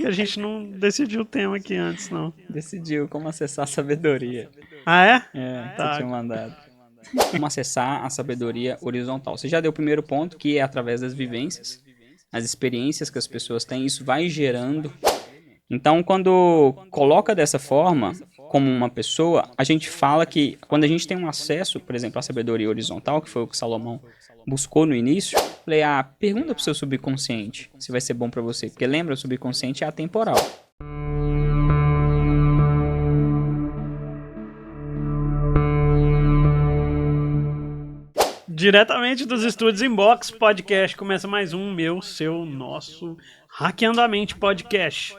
que a gente não decidiu o tema aqui antes, não. Decidiu como acessar a sabedoria. Ah, é? Você tinha mandado. Como acessar a sabedoria horizontal. Você já deu o primeiro ponto, que é através das vivências, as experiências que as pessoas têm, isso vai gerando. Então, quando coloca dessa forma, como uma pessoa, a gente fala que quando a gente tem um acesso, por exemplo, à sabedoria horizontal, que foi o que Salomão buscou no início, falei, pergunta pro seu subconsciente se vai ser bom para você, porque lembra, o subconsciente é atemporal. Diretamente dos estúdios Inbox Podcast, começa mais um meu, seu, nosso Hackeando a Mente Podcast.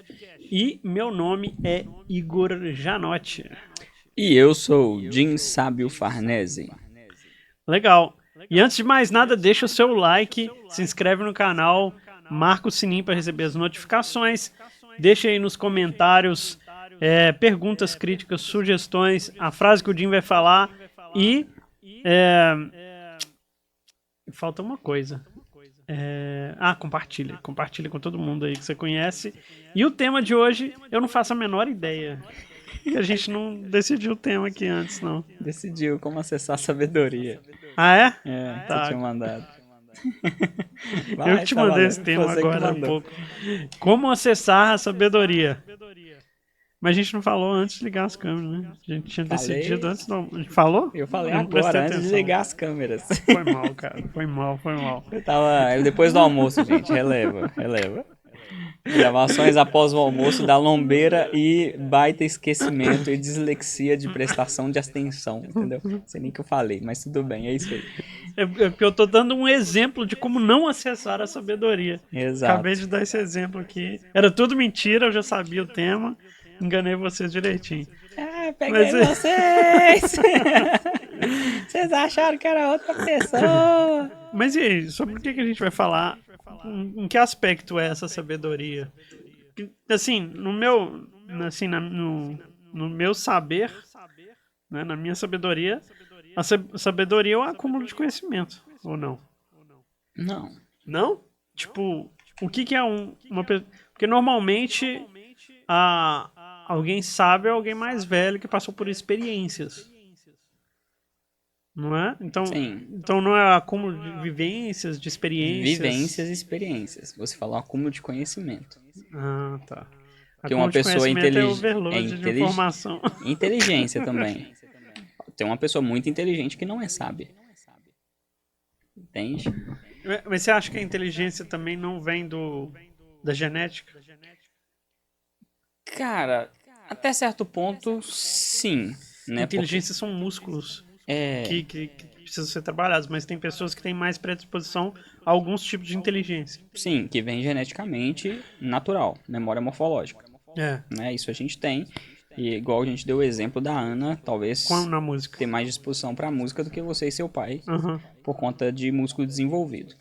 E meu nome é Igor Janotti. E eu sou Jim Sábio Farnese. Legal. E antes de mais nada, deixa o seu like, se inscreve no canal, marca o sininho para receber as notificações, deixa aí nos comentários perguntas, críticas, sugestões, a frase que o Jim vai falar e... falta uma coisa. Compartilha. Compartilha com todo mundo aí que você conhece. E o tema de hoje, eu não faço a menor ideia. Que a gente não decidiu o tema aqui antes, não. Decidiu como acessar a sabedoria. Ah, é? Você tinha mandado. Eu que te mandei esse tema agora há pouco. Como acessar a sabedoria. Mas a gente não falou antes de ligar as câmeras, né? A gente tinha decidido antes do... A gente falou? Eu falei agora, antes de ligar as câmeras. Foi mal, cara. Foi mal. Depois do almoço, gente. Releva. Gravações após o almoço da lombeira e baita esquecimento e dislexia de prestação de atenção, entendeu? Não sei nem o que eu falei, mas tudo bem, é isso aí. É porque eu tô dando um exemplo de como não acessar a sabedoria. Exato. Acabei de dar esse exemplo aqui. Era tudo mentira, eu já sabia o tema. Enganei vocês direitinho. Peguei vocês! Vocês acharam que era outra pessoa. Mas e aí, sobre o que a gente vai falar? Em que aspecto é essa sabedoria? Assim, no meu saber, né, na minha sabedoria, a sabedoria é o acúmulo de conhecimento, ou não? Não. Não? Tipo, o que é uma pessoa... Porque normalmente alguém sábio é alguém mais velho que passou por experiências. Não é? Então não é acúmulo de vivências, de experiências? Vivências e experiências. Você falou acúmulo de conhecimento. Ah, tá. Porque uma pessoa inteligente... de informação. Inteligência também. Tem uma pessoa muito inteligente que não é sábia. Entende? Mas você acha que a inteligência também não vem da genética? Cara, até certo ponto, sim. Né? Inteligência são músculos que precisam ser trabalhados, mas tem pessoas que têm mais predisposição a alguns tipos de inteligência. Sim, que vem geneticamente natural, memória morfológica. Né? Isso a gente tem. E igual a gente deu o exemplo da Ana, talvez na música. ter mais disposição para a música do que você e seu pai, por conta de músculo desenvolvido.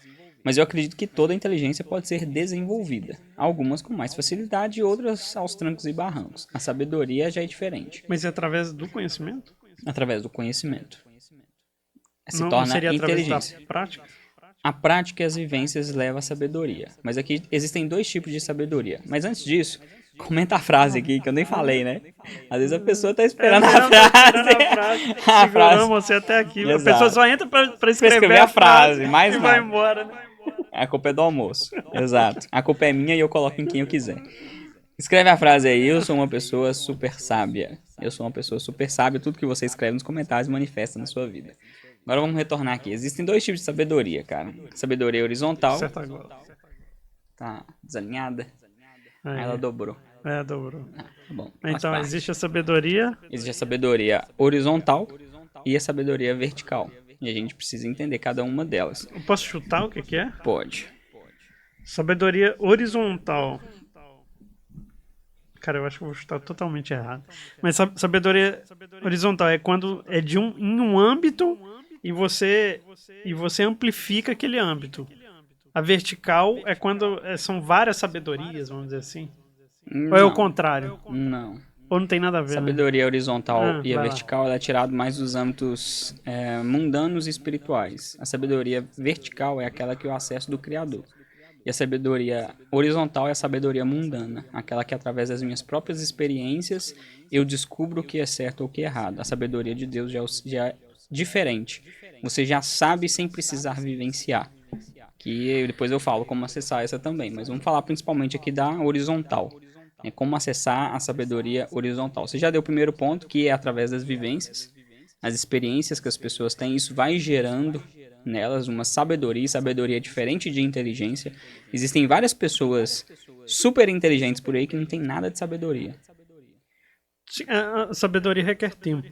Mas eu acredito que toda inteligência pode ser desenvolvida. Algumas com mais facilidade e outras aos trancos e barrancos. A sabedoria já é diferente. Mas é através do conhecimento? Através do conhecimento. Não seria através da prática? A prática e as vivências levam à sabedoria. Mas aqui existem dois tipos de sabedoria. Mas antes disso, comenta a frase aqui, que eu nem falei, né? Às vezes a pessoa tá esperando a frase. A frase. Você até aqui. Exato. A pessoa só entra pra escrever a frase mais e nada. vai embora, né? A culpa é do almoço. Exato. A culpa é minha e eu coloco em quem eu quiser. Escreve a frase aí, eu sou uma pessoa super sábia. Eu sou uma pessoa super sábia. Tudo que você escreve nos comentários manifesta na sua vida. Agora vamos retornar aqui. Existem dois tipos de sabedoria, cara. Sabedoria horizontal. Certo agora. Tá desalinhada. Ela dobrou. Dobrou. Tá bom. Então, existe a sabedoria... Existe a sabedoria horizontal e a sabedoria vertical. E a gente precisa entender cada uma delas. Eu posso chutar o que é? Pode. Sabedoria horizontal. Cara, eu acho que eu vou chutar totalmente errado. Mas sabedoria horizontal é quando é em um âmbito e você amplifica aquele âmbito. A vertical é quando são várias sabedorias, vamos dizer assim. Não. Ou é o contrário? Não. Ou não tem nada a ver, Sabedoria horizontal e a vai vertical ela é tirada mais dos âmbitos mundanos e espirituais. A sabedoria vertical é aquela que é o acesso do Criador. E a sabedoria horizontal é a sabedoria mundana, aquela que através das minhas próprias experiências eu descubro o que é certo ou o que é errado. A sabedoria de Deus já é diferente. Você já sabe sem precisar vivenciar. Que depois eu falo como acessar essa também, mas vamos falar principalmente aqui da horizontal. Como acessar a sabedoria horizontal. Você já deu o primeiro ponto, que é através das vivências, as experiências que as pessoas têm, isso vai gerando nelas uma sabedoria, sabedoria diferente de inteligência. Existem várias pessoas super inteligentes por aí que não tem nada de sabedoria. A sabedoria requer tempo.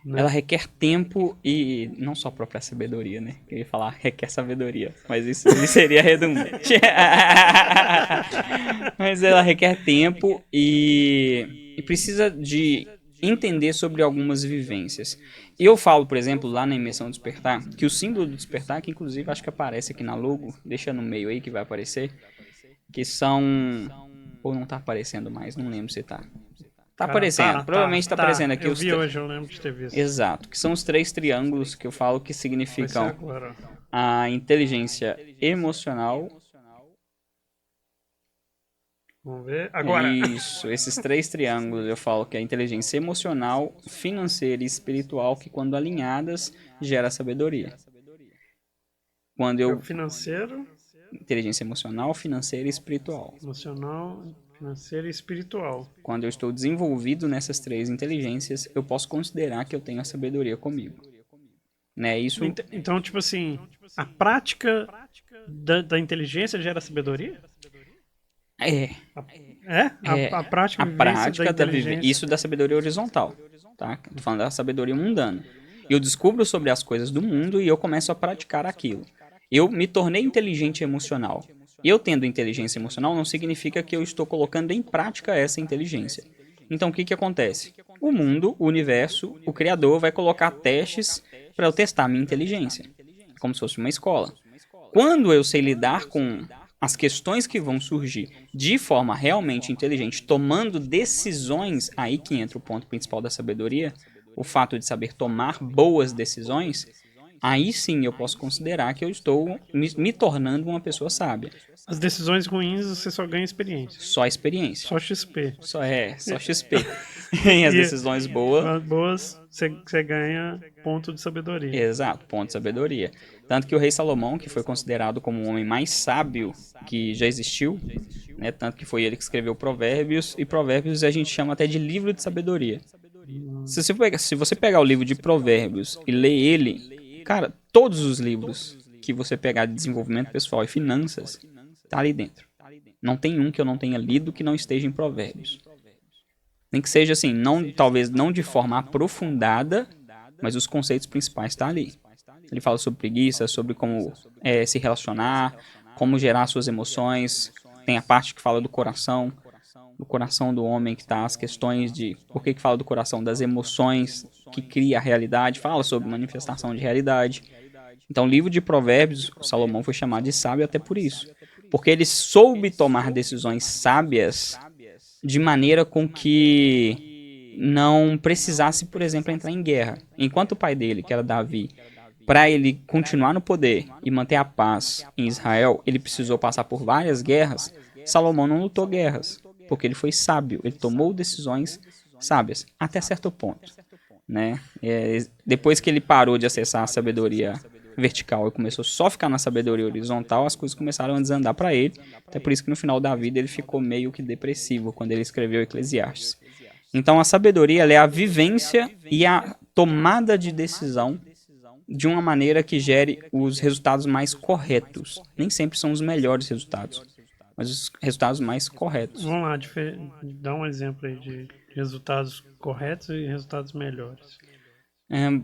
Né? Ela requer tempo e não só a própria sabedoria, né? Eu ia falar requer sabedoria, mas isso seria redundante. Mas ela requer tempo e precisa de entender sobre algumas vivências. Eu falo, por exemplo, lá na imersão Despertar, que o símbolo do despertar, que inclusive acho que aparece aqui na logo, deixa no meio aí que vai aparecer, que são... Ou não tá aparecendo mais, não lembro se tá. Tá aparecendo, provavelmente tá aparecendo aqui. Eu vi hoje, eu lembro de ter visto. Exato, que são os 3 triângulos que eu falo que significam a inteligência emocional. Vamos ver agora. Isso, esses 3 triângulos eu falo que é a inteligência emocional, financeira e espiritual, que quando alinhadas gera sabedoria. Quando eu... Financeiro... Inteligência emocional, financeira e espiritual. Emocional, financeira e espiritual. Quando eu estou desenvolvido nessas 3 inteligências, eu posso considerar que eu tenho a sabedoria comigo. Né? Isso... Então, tipo assim, a prática da inteligência gera sabedoria? A prática da vivência. Isso da sabedoria horizontal. Tá? Tô falando da sabedoria mundana. Eu descubro sobre as coisas do mundo e eu começo a praticar aquilo. Eu me tornei inteligente emocional. Eu tendo inteligência emocional não significa que eu estou colocando em prática essa inteligência. Então o que acontece? O mundo, o universo, o Criador vai colocar testes para eu testar minha inteligência. Como se fosse uma escola. Quando eu sei lidar com as questões que vão surgir de forma realmente inteligente, tomando decisões, aí que entra o ponto principal da sabedoria, o fato de saber tomar boas decisões, aí sim eu posso considerar que eu estou me tornando uma pessoa sábia. As decisões ruins você só ganha experiência. Só experiência. Só XP. Só XP. E as decisões boas você ganha ponto de sabedoria. Exato, ponto de sabedoria. Tanto que o rei Salomão, que foi considerado como o homem mais sábio que já existiu, né, tanto que foi ele que escreveu Provérbios, e Provérbios a gente chama até de livro de sabedoria. Se você pegar o livro de Provérbios e ler ele, cara, todos os livros que você pegar de desenvolvimento pessoal e finanças, tá ali dentro. Não tem um que eu não tenha lido que não esteja em Provérbios. Nem que seja assim, talvez não de forma aprofundada, mas os conceitos principais estão ali. Ele fala sobre preguiça, sobre como se relacionar, como gerar suas emoções. Tem a parte que fala do coração do homem, que está as questões de... Por que fala do coração? Das emoções que cria a realidade. Fala sobre manifestação de realidade. Então, o livro de Provérbios, Salomão foi chamado de sábio até por isso. Porque ele soube tomar decisões sábias de maneira com que não precisasse, por exemplo, entrar em guerra. Enquanto o pai dele, que era Davi, para ele continuar no poder e manter a paz em Israel, ele precisou passar por várias guerras. Salomão não lutou guerras, porque ele foi sábio, ele tomou decisões sábias, até certo ponto. Né? Depois que ele parou de acessar a sabedoria vertical e começou só a ficar na sabedoria horizontal, as coisas começaram a desandar para ele. Até por isso que no final da vida ele ficou meio que depressivo quando ele escreveu Eclesiastes. Então a sabedoria ela é a vivência e a tomada de decisão de uma maneira que gere os resultados mais corretos. Nem sempre são os melhores resultados, mas os resultados mais corretos. Vamos lá, dá um exemplo aí de resultados corretos e resultados melhores.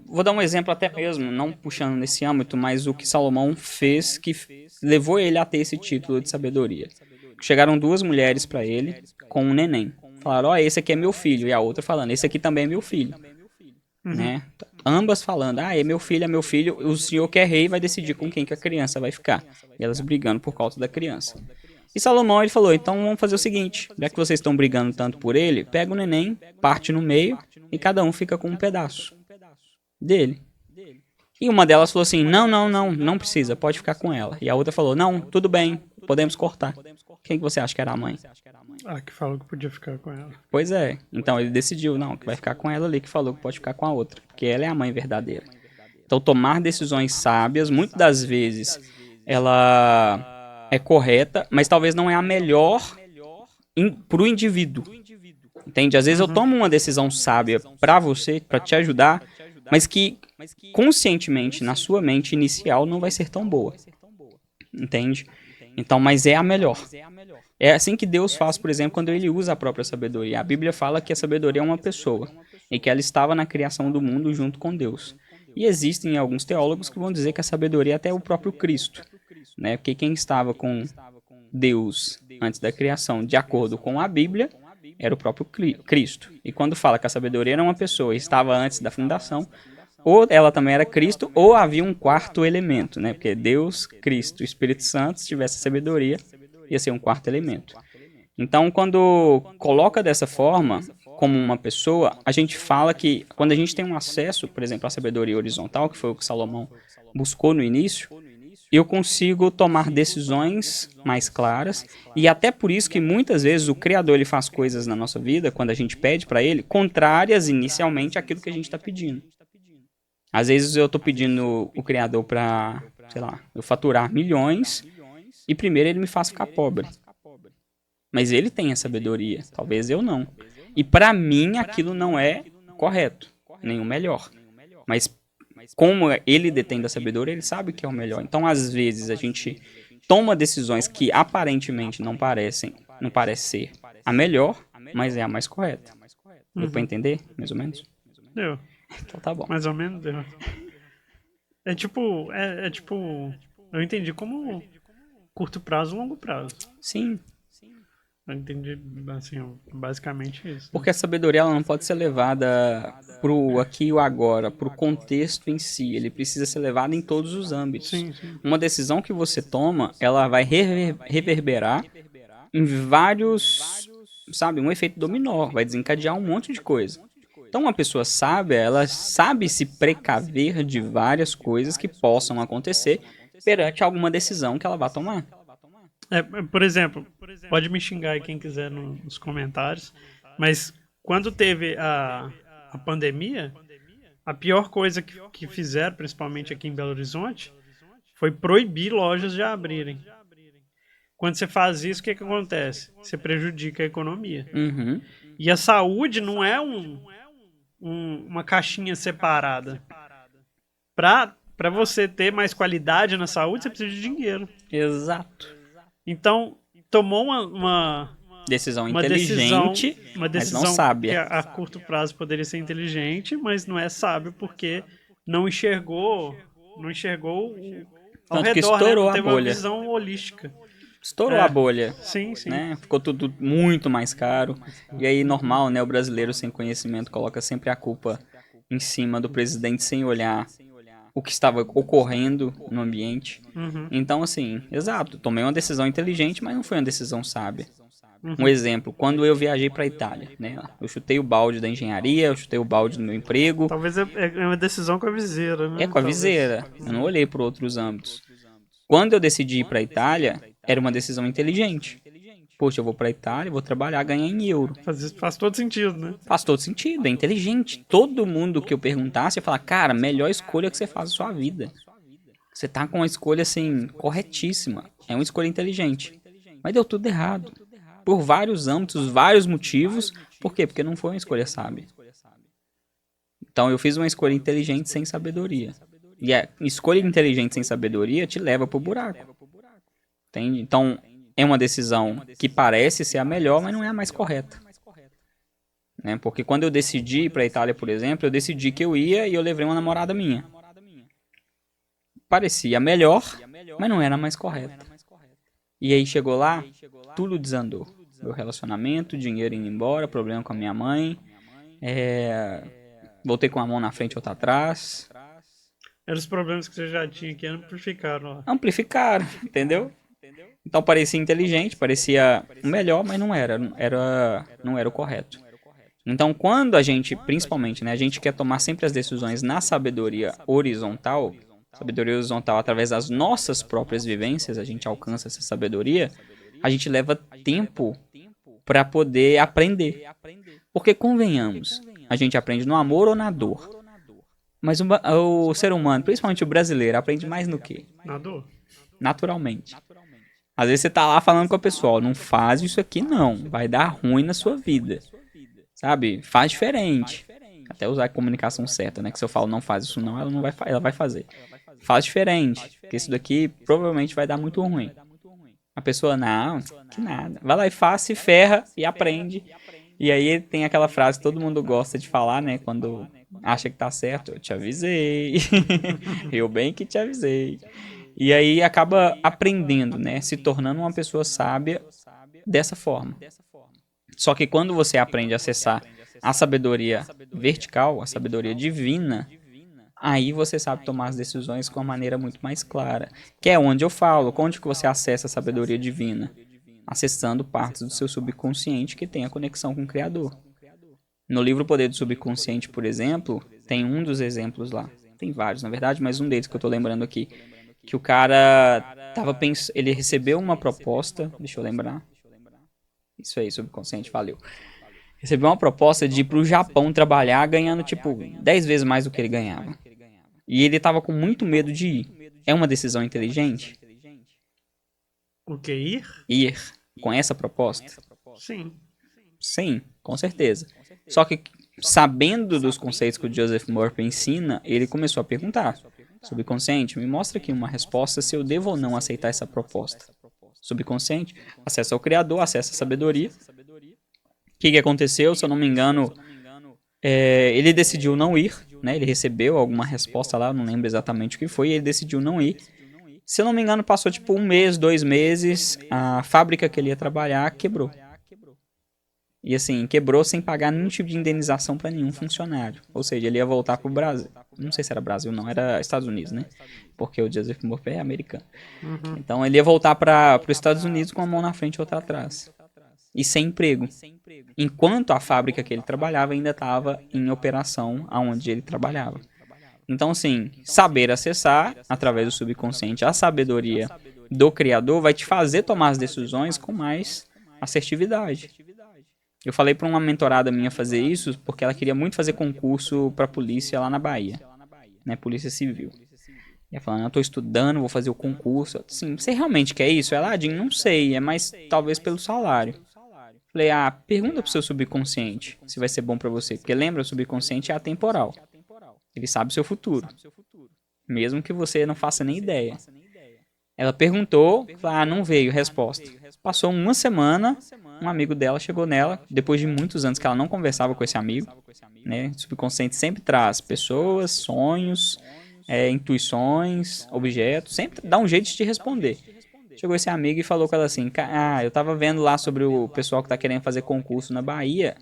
Vou dar um exemplo até mesmo, não puxando nesse âmbito, mas o que Salomão fez que levou ele a ter esse título de sabedoria. Chegaram 2 mulheres para ele com um neném. Falaram, esse aqui é meu filho. E a outra falando, esse aqui também é meu filho. Né? Ambas falando, é meu filho, o senhor que é rei vai decidir com quem que a criança vai ficar. E elas brigando por causa da criança. E Salomão, ele falou, então vamos fazer o seguinte, já que vocês estão brigando tanto por ele, pega o neném, parte no meio e cada um fica com um pedaço dele. E uma delas falou assim, não precisa, pode ficar com ela. E a outra falou, não, tudo bem, podemos cortar. Quem que você acha que era a mãe? Ah, que falou que podia ficar com ela. Pois é, então ele decidiu, não, que vai ficar com ela ali, que falou que pode ficar com a outra, porque ela é a mãe verdadeira. Então tomar decisões sábias, muitas das vezes, ela é correta, mas talvez não é a melhor pro indivíduo. Entende? Às vezes eu tomo uma decisão sábia pra você, pra te ajudar, mas que conscientemente, na sua mente inicial, não vai ser tão boa. Entende? Então, mas é a melhor. É assim que Deus faz, por exemplo, quando ele usa a própria sabedoria. A Bíblia fala que a sabedoria é uma pessoa e que ela estava na criação do mundo junto com Deus. E existem alguns teólogos que vão dizer que a sabedoria é até o próprio Cristo, né? Porque quem estava com Deus antes da criação, de acordo com a Bíblia, era o próprio Cristo. E quando fala que a sabedoria era uma pessoa e estava antes da fundação, ou ela também era Cristo, ou havia um quarto elemento, né? Porque Deus, Cristo, Espírito Santo, se tivesse sabedoria, ia ser um quarto elemento. Então, quando coloca dessa forma, como uma pessoa, a gente fala que quando a gente tem um acesso, por exemplo, à sabedoria horizontal, que foi o que Salomão buscou no início, eu consigo tomar decisões mais claras, e até por isso que muitas vezes o Criador ele faz coisas na nossa vida, quando a gente pede para ele, contrárias inicialmente àquilo que a gente está pedindo. Às vezes eu estou pedindo o Criador para, sei lá, eu faturar milhões, e primeiro ele me faz ficar pobre. Mas ele tem a sabedoria, talvez eu não. E para mim aquilo não é correto, nem o melhor. Mas como ele detém da sabedoria, ele sabe que é o melhor. Então, às vezes, a gente toma decisões que aparentemente não parece ser a melhor, mas é a mais correta. Deu pra entender, mais ou menos? Deu. Então tá bom. Mais ou menos deu. É tipo, eu entendi como curto prazo e longo prazo. Sim. Eu entendi, assim, basicamente isso. Porque a sabedoria ela não pode ser levada pro aqui e o agora, pro contexto em si. Ele precisa ser levado em todos os âmbitos. Sim, sim. Uma decisão que você toma, ela vai reverberar em vários, sabe, um efeito dominó, vai desencadear um monte de coisa. Então uma pessoa sábia, ela sabe se precaver de várias coisas que possam acontecer perante alguma decisão que ela vai tomar. Por exemplo, pode me xingar aí quem quiser nos comentários, mas quando teve a pandemia, a pior coisa que fizeram, principalmente aqui em Belo Horizonte, foi proibir lojas de abrirem. Quando você faz isso, o que acontece? Você prejudica a economia. Uhum. E a saúde não é uma caixinha separada. Para você ter mais qualidade na saúde, você precisa de dinheiro. Exato. Então, tomou uma decisão inteligente, mas não sábia. Que a curto prazo poderia ser inteligente, mas não é sábio porque não enxergou ao Tanto que redor, estourou não a teve bolha. uma visão holística. Estourou a bolha. Sim, sim. Né? Ficou tudo muito mais caro. E aí, normal, né? O brasileiro sem conhecimento coloca sempre a culpa em cima do presidente sem olhar o que estava ocorrendo no ambiente. Uhum. Então, assim, exato, tomei uma decisão inteligente, mas não foi uma decisão sábia. Um exemplo, quando eu viajei para a Itália, né? Eu chutei o balde da engenharia, eu chutei o balde do meu emprego. Talvez é uma decisão com a viseira, né? É com a viseira, eu não olhei para outros âmbitos. Quando eu decidi ir para a Itália, era uma decisão inteligente. Poxa, eu vou para a Itália, vou trabalhar, ganhar em euro. Faz todo sentido, né? Faz todo sentido, é inteligente. Todo mundo que eu perguntasse ia falar, cara, melhor escolha que você faz na sua vida. Você tá com uma escolha, assim, corretíssima. É uma escolha inteligente. Mas deu tudo errado. Por vários âmbitos, vários motivos. Por quê? Porque não foi uma escolha sábia. Então eu fiz uma escolha inteligente sem sabedoria. E a escolha inteligente sem sabedoria te leva pro buraco. Entende? Então é uma decisão que parece ser a melhor, mas não é a mais correta. Né? Porque quando eu decidi ir pra Itália, por exemplo, eu decidi que eu ia e eu levei uma namorada minha. Parecia a melhor, mas não era a mais correta. E aí chegou lá, tudo desandou. Meu relacionamento, dinheiro indo embora, problema com a minha mãe. Voltei com a mão na frente e outra atrás. Eram os problemas que você já tinha que amplificaram lá. Amplificaram, entendeu? Então parecia inteligente, parecia o melhor, mas não era o correto. Então, quando a gente, principalmente, né, a gente quer tomar sempre as decisões na sabedoria horizontal através das nossas próprias vivências, a gente alcança essa sabedoria, a gente leva tempo para poder aprender. Porque, convenhamos, a gente aprende no amor ou na dor. Mas o ser humano, principalmente o brasileiro, aprende mais no quê? Na dor. Naturalmente. Às vezes você tá lá falando com a pessoa, ó, não faz isso aqui não, vai dar ruim na sua vida. Sabe? Faz diferente. Até usar a comunicação certa, né? Que se eu falo não faz isso não, ela não vai, ela vai fazer. Faz diferente, porque isso daqui provavelmente vai dar muito ruim. A pessoa, não, que nada. Vai lá e faz, se ferra e aprende. E aí tem aquela frase que todo mundo gosta de falar, né? Quando acha que tá certo, eu te avisei. Eu bem que te avisei. E aí acaba aprendendo, né? Se tornando uma pessoa sábia dessa forma. Só que quando você aprende a acessar a sabedoria vertical, a sabedoria divina, aí você sabe tomar as decisões com uma maneira muito mais clara. Que é onde eu falo, onde que você acessa a sabedoria divina? Acessando partes do seu subconsciente que tem a conexão com o Criador. No livro O Poder do Subconsciente, por exemplo, tem um dos exemplos lá. Tem vários, na verdade, mas um deles que eu tô lembrando aqui. Que o cara tava pensando, ele recebeu uma proposta, deixa eu lembrar. Isso aí, subconsciente, valeu. Recebeu uma proposta de ir pro Japão trabalhar ganhando, tipo, 10 vezes mais do que ele ganhava. E ele tava com muito medo de ir. É uma decisão inteligente? O que ir? Ir com essa proposta? Sim. Sim, com certeza. Só que, sabendo dos conceitos que o Joseph Murphy ensina, ele começou a perguntar. Subconsciente, me mostra aqui uma resposta se eu devo ou não aceitar essa proposta. Subconsciente, acessa ao Criador, acessa a sabedoria. O que aconteceu? Se eu não me engano, ele decidiu não ir, né? Ele recebeu alguma resposta lá, não lembro exatamente o que foi, e ele decidiu não ir. Se eu não me engano, passou tipo 1 mês, 2 meses, a fábrica que ele ia trabalhar quebrou. E assim, quebrou sem pagar nenhum tipo de indenização para nenhum funcionário. Ou seja, ele ia voltar pro Brasil. Não sei se era Brasil, não, era Estados Unidos, né? Porque o Joseph Murphy é americano. Uhum. Então ele ia voltar para os Estados Unidos com uma mão na frente e outra atrás. E sem emprego. Enquanto a fábrica que ele trabalhava ainda estava em operação aonde ele trabalhava. Então, assim, saber acessar, através do subconsciente, a sabedoria do Criador vai te fazer tomar as decisões com mais assertividade. Eu falei para uma mentorada minha fazer isso porque ela queria muito fazer concurso para polícia lá na Bahia, né, polícia civil. E ela falando, eu tô estudando, vou fazer o concurso. Eu, assim, você realmente quer isso? Ela, Adinho, não sei, é mais talvez pelo salário. Falei, pergunta pro seu subconsciente se vai ser bom para você, porque lembra, o subconsciente é atemporal. Ele sabe o seu futuro, mesmo que você não faça nem ideia. Ela perguntou, não veio resposta. Passou uma semana, um amigo dela chegou nela, depois de muitos anos que ela não conversava com esse amigo, né? O subconsciente sempre traz pessoas, sonhos, intuições, objetos, sempre dá um jeito de te responder. Chegou esse amigo e falou com ela assim, eu tava vendo lá sobre o pessoal que tá querendo fazer concurso na Bahia,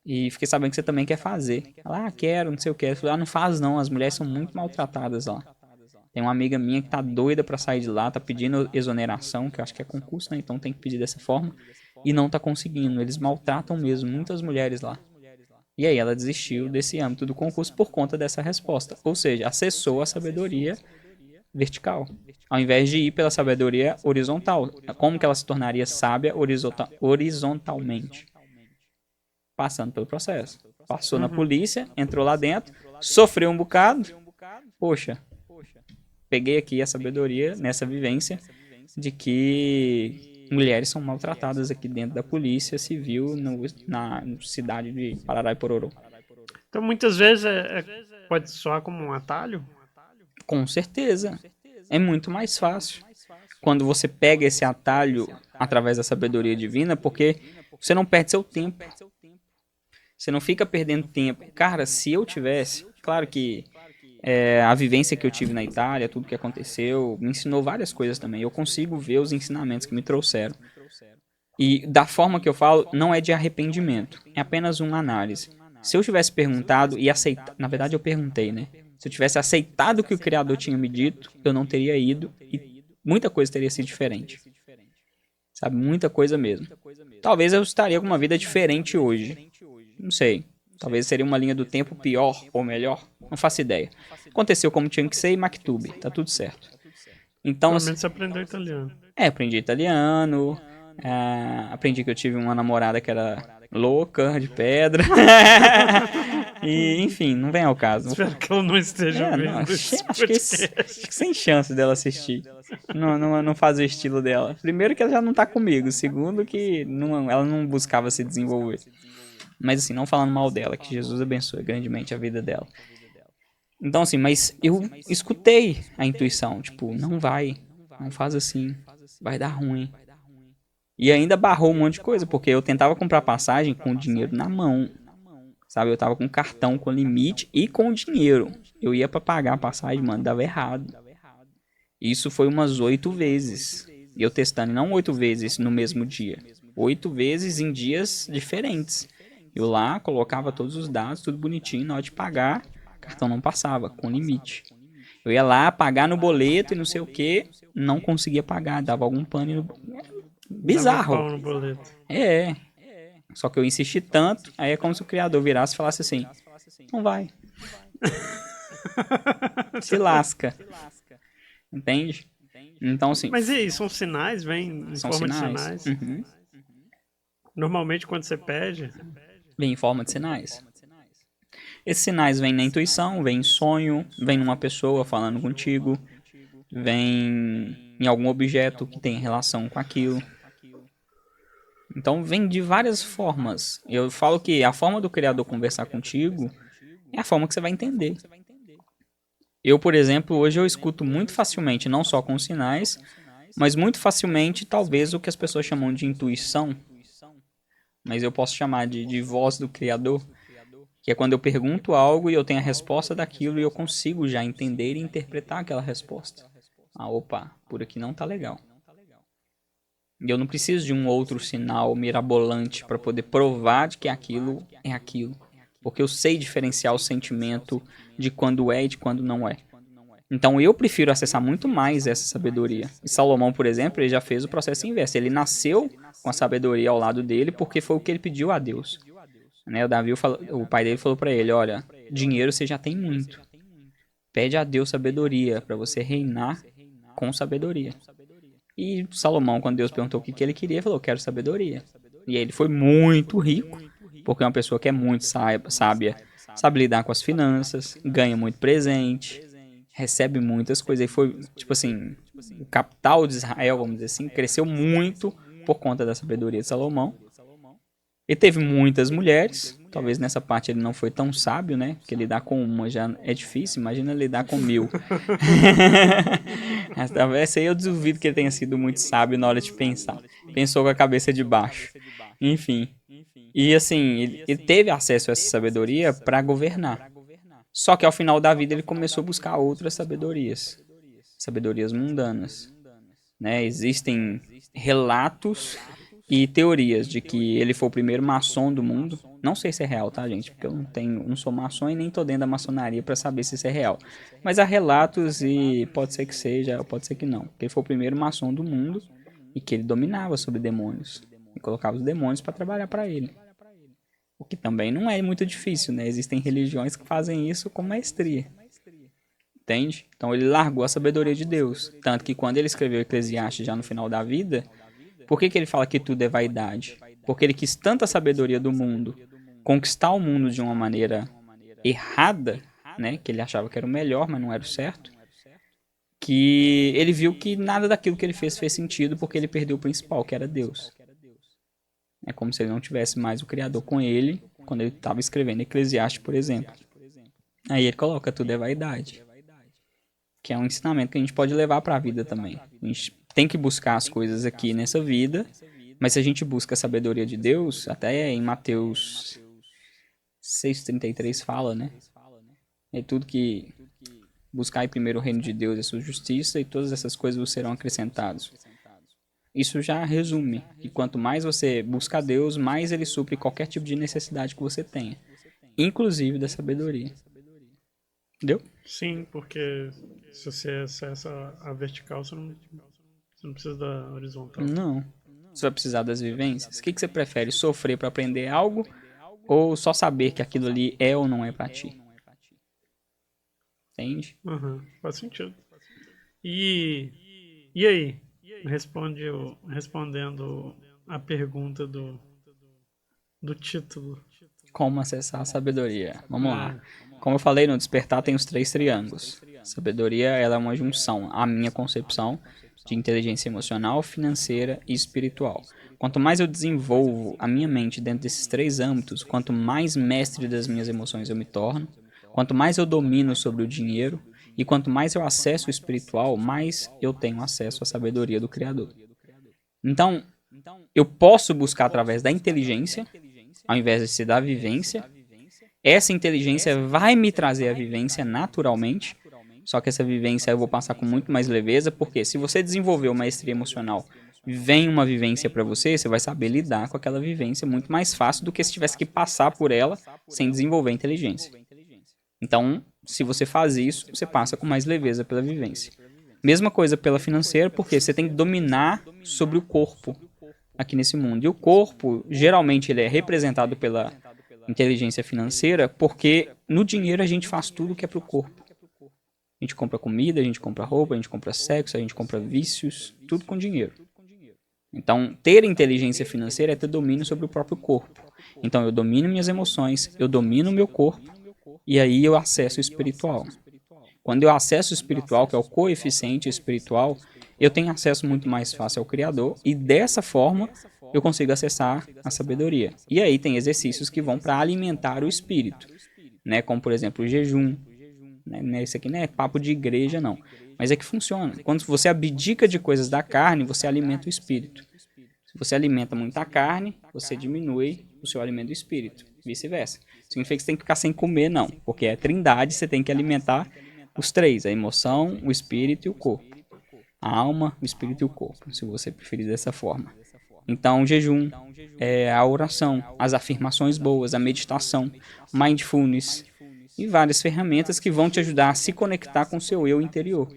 e fiquei sabendo que você também quer fazer. Ela, quero, não sei o que. Eu falei, não faz não, as mulheres são muito maltratadas lá. Tem uma amiga minha que tá doida pra sair de lá, tá pedindo exoneração, que eu acho que é concurso, né? Então tem que pedir dessa forma. E não tá conseguindo. Eles maltratam mesmo muitas mulheres lá. E aí ela desistiu desse âmbito do concurso por conta dessa resposta. Ou seja, acessou a sabedoria vertical, ao invés de ir pela sabedoria horizontal. Como que ela se tornaria sábia horizontalmente? Passando pelo processo. Passou na polícia, entrou lá dentro, sofreu um bocado. Poxa, peguei aqui a sabedoria nessa vivência de que mulheres são maltratadas aqui dentro da polícia civil na cidade de Parará e Pororô. Então, muitas vezes pode soar como um atalho? Com certeza. É muito mais fácil quando você pega esse atalho através da sabedoria divina, porque você não perde seu tempo. Você não fica perdendo tempo. Cara, se eu tivesse... Claro que a vivência que eu tive na Itália, tudo que aconteceu, me ensinou várias coisas também. Eu consigo ver os ensinamentos que me trouxeram. E da forma que eu falo, não é de arrependimento. É apenas uma análise. Se eu tivesse perguntado e aceitado... Na verdade, eu perguntei, né? Se eu tivesse aceitado o que o Criador tinha me dito, eu não teria ido e muita coisa teria sido diferente. Sabe? Muita coisa mesmo. Talvez eu estaria com uma vida diferente hoje. Não sei. Talvez seria uma linha do tempo pior ou melhor. Não faço ideia. Aconteceu como tinha que ser e Maktub. Tá tudo certo. Então, Pelo menos você aprendeu italiano. aprendi italiano. Aprendi que eu tive uma namorada que era louca, de pedra. E, enfim, não vem ao caso. Espero que ela não esteja Não, vendo esse acho que sem chance dela assistir. Não faz o estilo dela. Primeiro que ela já não tá comigo. Segundo que ela não buscava se desenvolver. Mas assim, não falando mal dela, que Jesus abençoe grandemente a vida dela. Então assim, mas eu escutei a intuição. Tipo, não faz assim, vai dar ruim. E ainda barrou um monte de coisa, porque eu tentava comprar passagem com o dinheiro na mão. Sabe, eu tava com cartão com limite e com dinheiro. Eu ia pra pagar a passagem, mano, dava errado. Isso foi umas 8 vezes. E eu testando, não 8 vezes no mesmo dia. 8 vezes em dias diferentes. Eu lá colocava todos os dados, tudo bonitinho, na hora de pagar, cartão não passava, com limite. Eu ia lá pagar no boleto e não sei o que, não conseguia pagar, dava algum pane no... Bizarro. Dava pau no boleto. Só que eu insisti tanto, aí é como se o criador virasse e falasse assim, não vai. Se lasca. Entende? Então, assim... Mas e aí, são sinais? Vem em São forma sinais. de sinais? Normalmente quando você pede... Vem em forma de sinais. Esses sinais vêm na intuição, vêm em sonho, vêm numa pessoa falando contigo, vêm em algum objeto que tem relação com aquilo. Então vem de várias formas. Eu falo que a forma do Criador conversar contigo é a forma que você vai entender. Eu, por exemplo, hoje eu escuto muito facilmente, não só com sinais, mas muito facilmente talvez o que as pessoas chamam de intuição, mas eu posso chamar de voz do Criador, que é quando eu pergunto algo e eu tenho a resposta daquilo e eu consigo já entender e interpretar aquela resposta. Opa, por aqui não tá legal. E eu não preciso de um outro sinal mirabolante para poder provar de que aquilo é aquilo. Porque eu sei diferenciar o sentimento de quando é e de quando não é. Então eu prefiro acessar muito mais essa sabedoria. E Salomão, por exemplo, ele já fez o processo inverso. Ele nasceu com a sabedoria ao lado dele porque foi o que ele pediu a Deus. Né? O pai dele falou para ele, olha, dinheiro você já tem muito. Pede a Deus sabedoria para você reinar com sabedoria. E Salomão, quando Deus perguntou o que ele queria, falou, quero sabedoria. E ele foi muito rico, porque é uma pessoa que é muito sábia, sabe lidar com as finanças, ganha muito presente, recebe muitas coisas. E foi, tipo assim, o capital de Israel, vamos dizer assim, cresceu muito por conta da sabedoria de Salomão. Ele teve muitas mulheres, talvez nessa parte ele não foi tão sábio, né? Porque lidar com uma já é difícil, imagina lidar com 1000. Essa aí eu duvido que ele tenha sido muito sábio na hora de pensar. Pensou com a cabeça de baixo. Enfim. E assim, ele teve acesso a essa sabedoria para governar. Só que ao final da vida ele começou a buscar outras sabedorias. Sabedorias mundanas. Né? Existem relatos e teorias de que ele foi o primeiro maçom do mundo. Não sei se é real, tá, gente? Porque eu não sou maçom e nem tô dentro da maçonaria para saber se isso é real. Mas há relatos e pode ser que seja, pode ser que não. Que ele foi o primeiro maçom do mundo e que ele dominava sobre demônios. E colocava os demônios para trabalhar para ele. O que também não é muito difícil, né? Existem religiões que fazem isso com maestria. Entende? Então ele largou a sabedoria de Deus. Tanto que quando ele escreveu Eclesiastes já no final da vida... Por que ele fala que tudo é vaidade? Porque ele quis tanta sabedoria do mundo, conquistar o mundo de uma maneira errada, né? Que ele achava que era o melhor, mas não era o certo. Que ele viu que nada daquilo que ele fez sentido porque ele perdeu o principal, que era Deus. É como se ele não tivesse mais o Criador com ele, quando ele estava escrevendo Eclesiastes, por exemplo. Aí ele coloca tudo é vaidade. Que é um ensinamento que a gente pode levar para a vida também. A gente tem que buscar as coisas aqui nessa vida, mas se a gente busca a sabedoria de Deus, até em Mateus 6,33 fala, né? É tudo que buscar primeiro o reino de Deus e a sua justiça, e todas essas coisas vos serão acrescentadas. Isso já resume que quanto mais você busca a Deus, mais ele supre qualquer tipo de necessidade que você tenha, inclusive da sabedoria. Entendeu? Sim, porque se você acessa a vertical, você não precisa da horizontal. Não. Você vai precisar das vivências. O que você prefere? Sofrer para aprender algo ou só saber que aquilo ali é ou não é pra ti. Entende? Uhum, faz sentido. E aí? Respondendo a pergunta do título. Como acessar a sabedoria? Vamos lá. É, Como eu falei, no despertar tem os 3 triângulos. Sabedoria, ela é uma junção, a minha concepção, de inteligência emocional, financeira e espiritual. Quanto mais eu desenvolvo a minha mente dentro desses 3 âmbitos, quanto mais mestre das minhas emoções eu me torno, quanto mais eu domino sobre o dinheiro, e quanto mais eu acesso o espiritual, mais eu tenho acesso à sabedoria do Criador. Então, eu posso buscar através da inteligência, ao invés de ser da vivência. Essa inteligência vai me trazer a vivência naturalmente, só que essa vivência eu vou passar com muito mais leveza, porque se você desenvolveu maestria emocional, vem uma vivência para você, você vai saber lidar com aquela vivência muito mais fácil do que se tivesse que passar por ela sem desenvolver inteligência. Então, se você faz isso, você passa com mais leveza pela vivência. Mesma coisa pela financeira, porque você tem que dominar sobre o corpo aqui nesse mundo. E o corpo, geralmente, ele é representado pela inteligência financeira, porque no dinheiro a gente faz tudo que é pro corpo. A gente compra comida, a gente compra roupa, a gente compra sexo, a gente compra vícios, tudo com dinheiro. Então, ter inteligência financeira é ter domínio sobre o próprio corpo. Então, eu domino minhas emoções, eu domino o meu corpo, e aí eu acesso o espiritual. Quando eu acesso o espiritual, que é o coeficiente espiritual, eu tenho acesso muito mais fácil ao Criador, e dessa forma eu consigo acessar a sabedoria. E aí tem exercícios que vão para alimentar o espírito, né? Como, por exemplo, o jejum. Né? Isso aqui não é papo de igreja, não. Mas é que funciona. Quando você abdica de coisas da carne, você alimenta o espírito. Se você alimenta muita carne, você diminui o seu alimento do espírito. Vice-versa. Significa que você tem que ficar sem comer, não. Porque é trindade, você tem que alimentar os 3. A emoção, o espírito e o corpo. A alma, o espírito e o corpo, se você preferir dessa forma. Então, o jejum, a oração, as afirmações boas, a meditação, mindfulness e várias ferramentas que vão te ajudar a se conectar com o seu eu interior,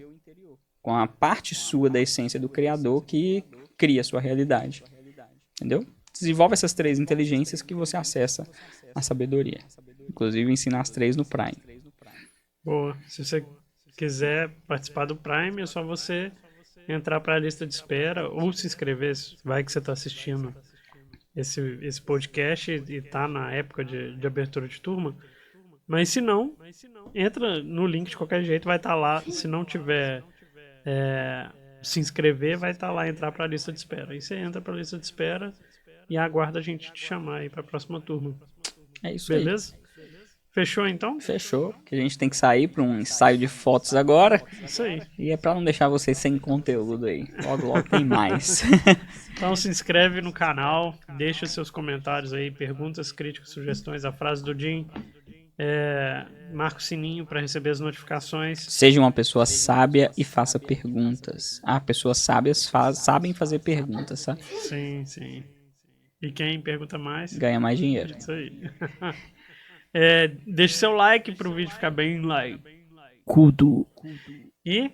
com a parte sua da essência do Criador que cria a sua realidade. Entendeu? Desenvolve essas 3 inteligências que você acessa a sabedoria. Inclusive, ensina as 3 no Prime. Boa. Se você quiser participar do Prime, é só você entrar para a lista de espera ou se inscrever. Vai que você está assistindo esse podcast e está na época de abertura de turma. Mas se não, entra no link de qualquer jeito, vai estar lá. Se não tiver se inscrever, vai estar lá, entrar para a lista de espera. Aí você entra para a lista de espera e aguarda a gente te chamar aí para a próxima turma. É isso. Beleza? Aí. Fechou então? Fechou, que a gente tem que sair para um ensaio de fotos agora. Isso aí. E é para não deixar vocês sem conteúdo aí. Logo, logo tem mais. Então se inscreve no canal, deixa seus comentários aí, perguntas, críticas, sugestões, a frase do Jim. Marca o sininho para receber as notificações. Seja uma pessoa sábia e faça perguntas. Pessoas sábias sabem fazer perguntas, sabe? Sim, sim. E quem pergunta mais ganha mais dinheiro. Isso aí. Deixe seu like para o vídeo ficar bem Cudo. E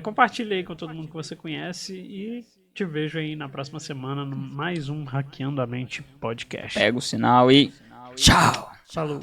compartilhe aí com todo mundo que você conhece e te vejo aí na próxima semana no mais um Hackeando a Mente podcast. Pega o sinal e tchau. Falou.